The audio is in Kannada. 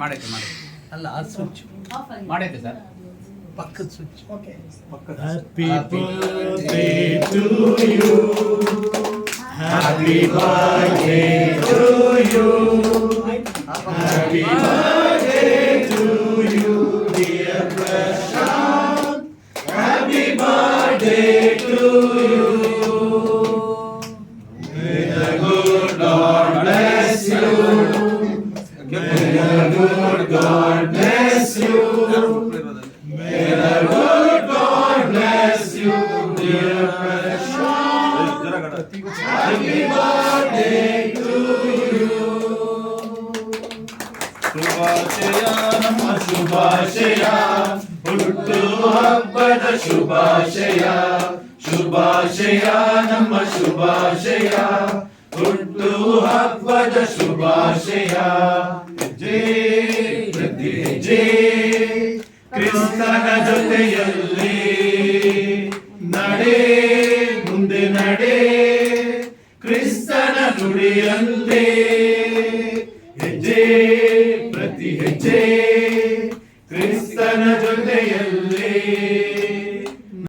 ಮಾಡೈತೆ ಅಲ್ಲ ಆ ಸ್ವಿಚ್ ಮಾಡೈತೆ ಸರ್. ಪಕ್ಕದ switch. Happy birthday to you. Happy birthday to you. Happy birthday to you, dear Prashant. Happy birthday to you. May the good Lord bless you. May the good God bless you. May the good God bless you, dear Prashant. Happy birthday to you. ಶುಭಾಶಯ ನಮ್ಮ ಶುಭಾಶಯ, ಹುಟ್ಟು ಹಬ್ಬದ ಶುಭಾಶಯ. ಶುಭಾಶಯ ನಮ್ಮ ಶುಭಾಶಯ, ಹುಟ್ಟು ಹಬ್ಬದ ಶುಭಾಶಯ. ಹೆಜ್ಜೆ ಪ್ರತಿ ಹೆಜ್ಜೆ ಕ್ರಿಸ್ತನ ಜೊತೆಯಲ್ಲಿ ನಡೆ, ಮುಂದೆ ನಡೆ ಕ್ರಿಸ್ತನ ನುಡಿಯಂತೆ. ಹೆಜ್ಜೆ ಪ್ರತಿ ಹೆಜ್ಜೆ ಕ್ರಿಸ್ತನ ಜೊತೆಯಲ್ಲಿ